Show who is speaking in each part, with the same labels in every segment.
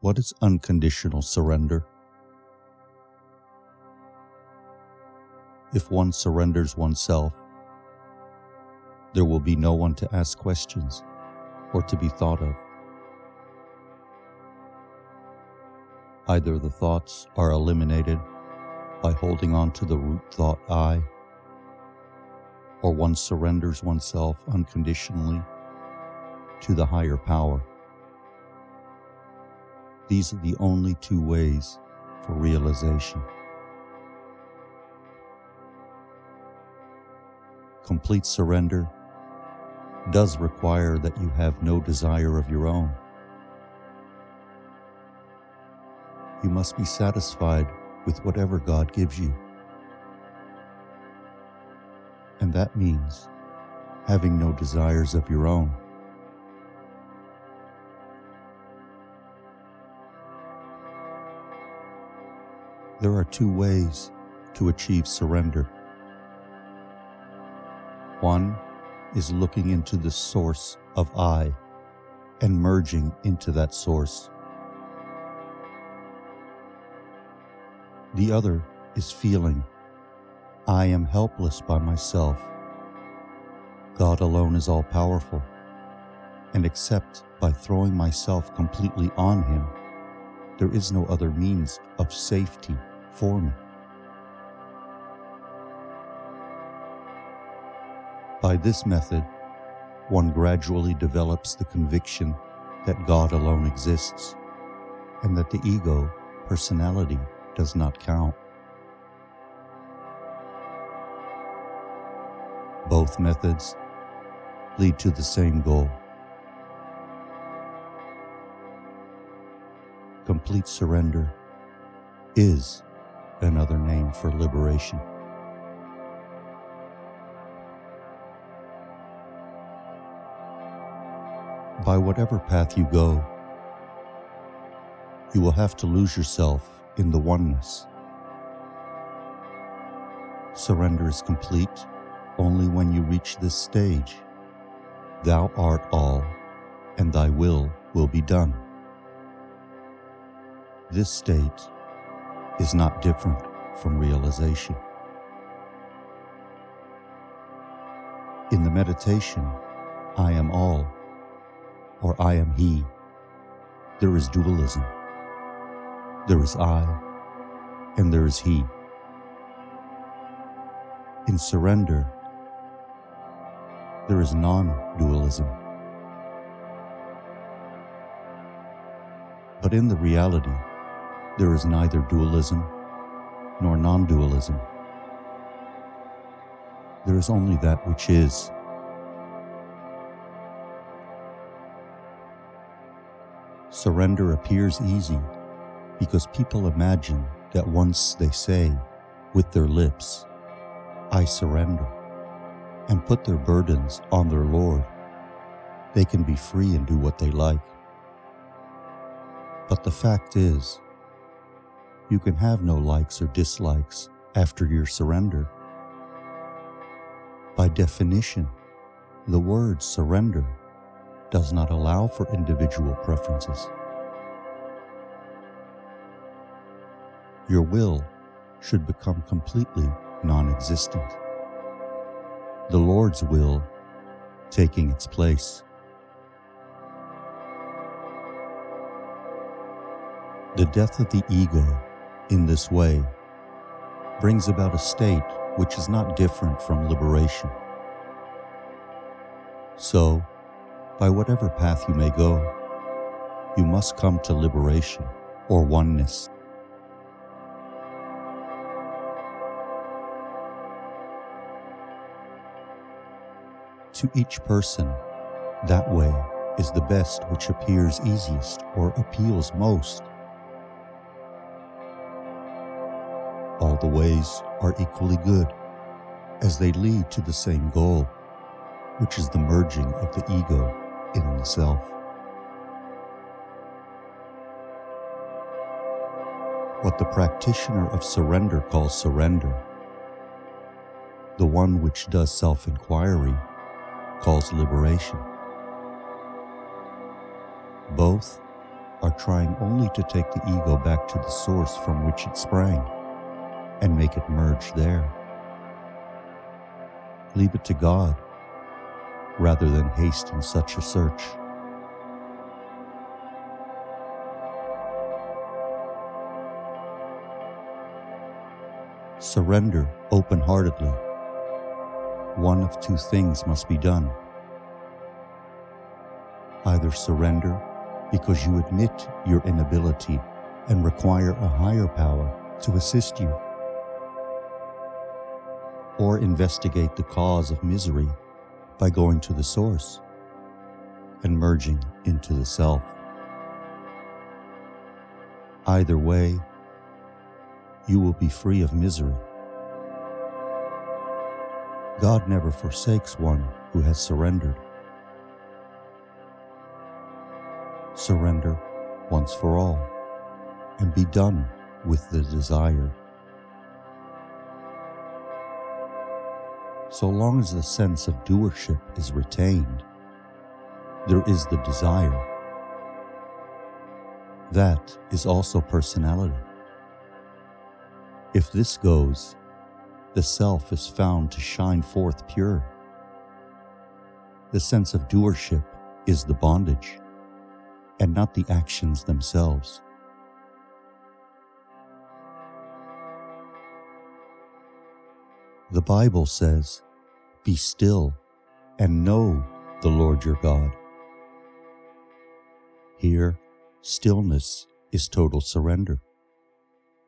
Speaker 1: What is unconditional surrender? If one surrenders oneself, there will be no one to ask questions or to be thought of. Either the thoughts are eliminated by holding on to the root thought I, or one surrenders oneself unconditionally to the higher power. These are the only two ways for realization. Complete surrender does require that you have no desire of your own. You must be satisfied with whatever God gives you. And that means having no desires of your own. There are two ways to achieve surrender. One is looking into the source of I and merging into that source. The other is feeling, I am helpless by myself. God alone is all-powerful, and except by throwing myself completely on Him, there is no other means of safety for me. By this method, one gradually develops the conviction that God alone exists, and that the ego, personality, does not count. Both methods lead to the same goal. Complete surrender is another name for liberation. By whatever path you go, you will have to lose yourself in the oneness. Surrender is complete only when you reach this stage. Thou art all, and thy will be done. This state is not different from realization. In the meditation, I am all, or I am He, there is dualism. There is I, and there is He. In surrender, there is non-dualism. But in the reality, there is neither dualism nor non-dualism. There is only that which is. Surrender appears easy because people imagine that once they say, with their lips, I surrender, and put their burdens on their Lord, they can be free and do what they like. But the fact is, you can have no likes or dislikes after your surrender. By definition, the word surrender does not allow for individual preferences. Your will should become completely non-existent, the Lord's will taking its place. The death of the ego in this way brings about a state which is not different from liberation. So, by whatever path you may go, you must come to liberation or oneness. To each person, that way is the best which appears easiest or appeals most. All the ways are equally good, as they lead to the same goal, which is the merging of the ego in the self. What the practitioner of surrender calls surrender, the one which does self-inquiry calls liberation. Both are trying only to take the ego back to the source from which it sprang and make it merge there. Leave it to God rather than haste in such a search. Surrender open-heartedly. One of two things must be done. Either surrender because you admit your inability and require a higher power to assist you, or investigate the cause of misery by going to the source and merging into the self. Either way, you will be free of misery. God never forsakes one who has surrendered. Surrender once for all and be done with the desire. So long as the sense of doership is retained, there is the desire. That is also personality. If this goes, the self is found to shine forth pure. The sense of doership is the bondage, and not the actions themselves. The Bible says, "Be still and know the Lord your God." Here, stillness is total surrender,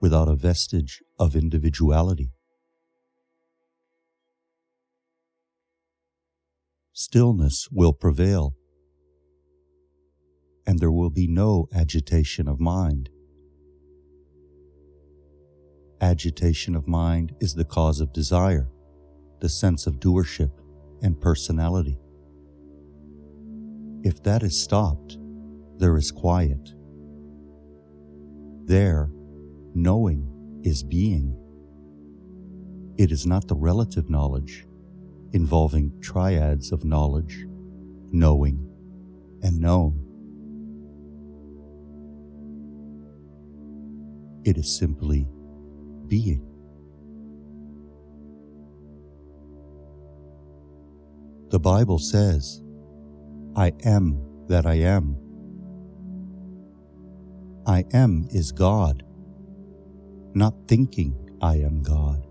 Speaker 1: without a vestige of individuality. Stillness will prevail, and there will be no agitation of mind. Agitation of mind is the cause of desire, the sense of doership and personality. If that is stopped, there is quiet. There, knowing is being. It is not the relative knowledge, involving triads of knowledge, knowing, and known. It is simply being. The Bible says, "I am that I am." I am is God, not thinking I am God.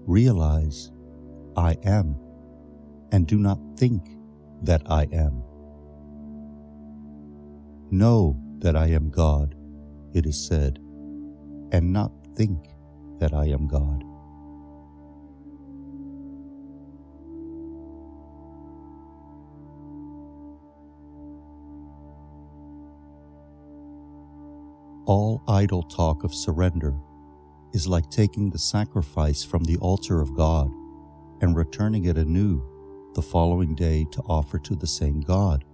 Speaker 1: Realize I am, and do not think that I am. Know that I am God, it is said, and not think that I am God. All idle talk of surrender is like taking the sacrifice from the altar of God and returning it anew the following day to offer to the same God.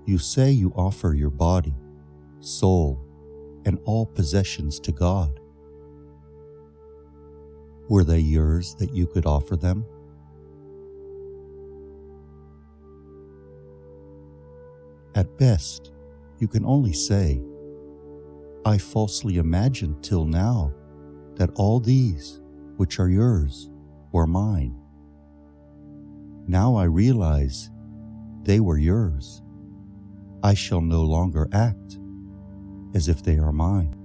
Speaker 1: You say you offer your body, soul, and all possessions to God. Were they yours that you could offer them? At best, you can only say, "I falsely imagined till now that all these, which are yours, were mine. Now I realize they were yours. I shall no longer act as if they are mine."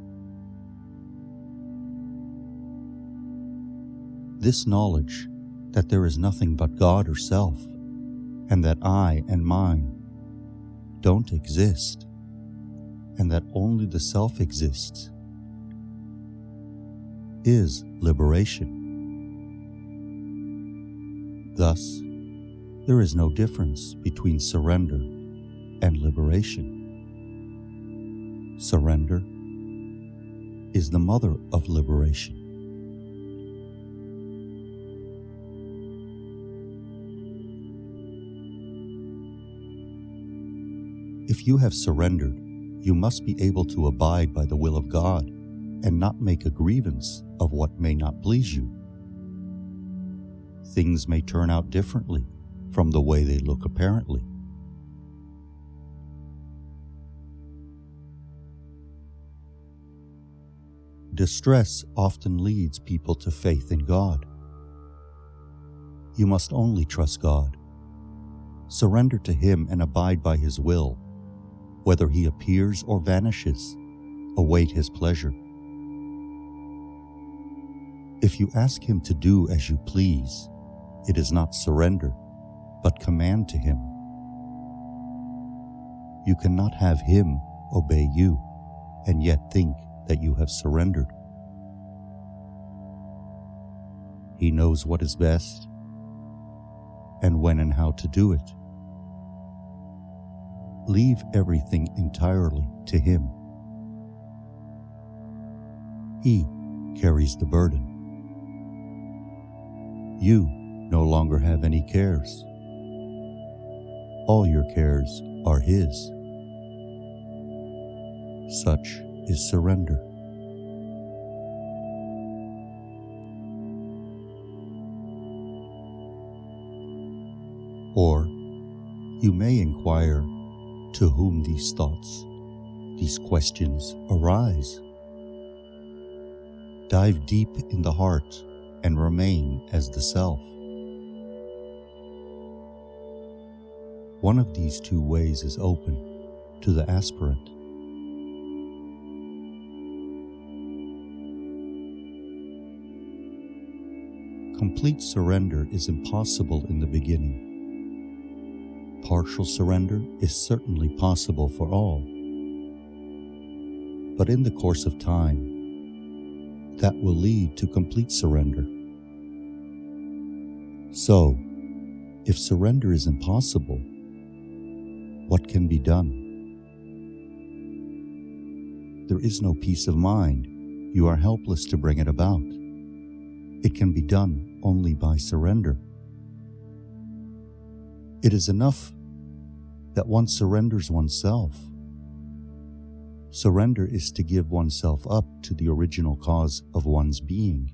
Speaker 1: This knowledge that there is nothing but God or self, and that I and mine don't exist, and that only the self exists, is liberation. Thus, there is no difference between surrender and liberation. Surrender is the mother of liberation. If you have surrendered, you must be able to abide by the will of God and not make a grievance of what may not please you. Things may turn out differently from the way they look apparently. Distress often leads people to faith in God. You must only trust God. Surrender to Him and abide by His will. Whether He appears or vanishes, await His pleasure. If you ask Him to do as you please, it is not surrender, but command to Him. You cannot have Him obey you, and yet think that you have surrendered. He knows what is best, and when and how to do it. Leave everything entirely to Him. He carries the burden. You no longer have any cares. All your cares are His. Such is surrender. Or you may inquire to whom these thoughts, these questions arise. Dive deep in the heart and remain as the self. One of these two ways is open to the aspirant. Complete surrender is impossible in the beginning. Partial surrender is certainly possible for all. But in the course of time, that will lead to complete surrender. So, if surrender is impossible, what can be done? There is no peace of mind. You are helpless to bring it about. It can be done only by surrender. It is enough that one surrenders oneself. Surrender is to give oneself up to the original cause of one's being.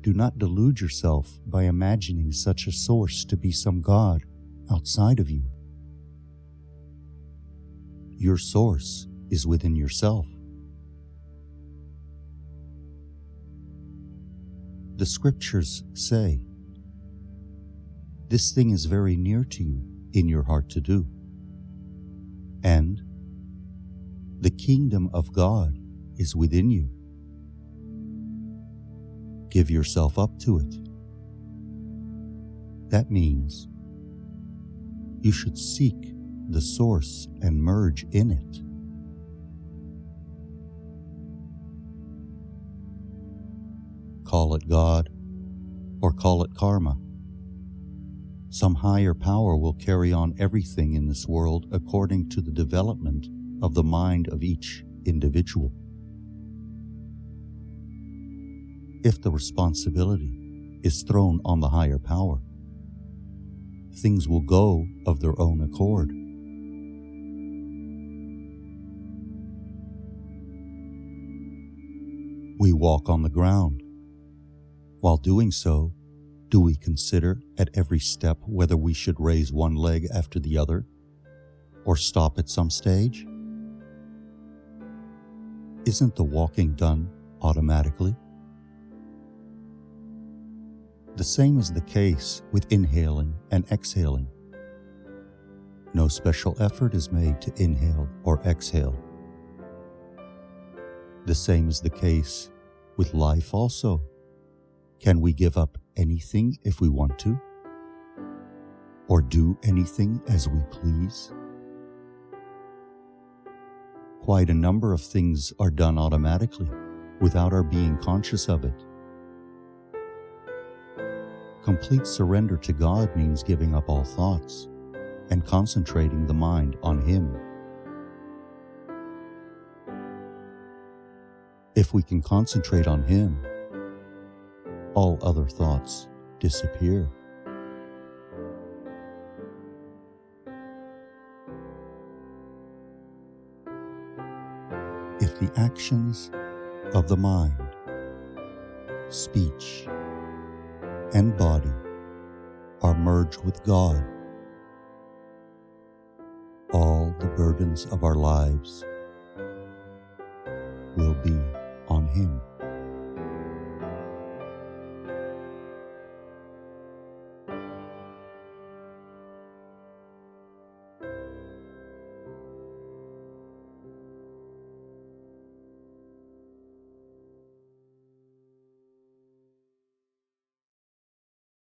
Speaker 1: Do not delude yourself by imagining such a source to be some God outside of you. Your source is within yourself. The scriptures say, "This thing is very near to you, in your heart to do." And, "The kingdom of God is within you." Give yourself up to it. That means you should seek the source and merge in it. Call it God or call it karma. Some higher power will carry on everything in this world according to the development of the mind of each individual. If the responsibility is thrown on the higher power, things will go of their own accord. We walk on the ground. While doing so, do we consider at every step whether we should raise one leg after the other, or stop at some stage? Isn't the walking done automatically? The same is the case with inhaling and exhaling. No special effort is made to inhale or exhale. The same is the case with life also. Can we give up anything if we want to? Or do anything as we please? Quite a number of things are done automatically, without our being conscious of it. Complete surrender to God means giving up all thoughts and concentrating the mind on Him. If we can concentrate on Him, all other thoughts disappear. If the actions of the mind, speech, and body are merge with God, all the burdens of our lives will be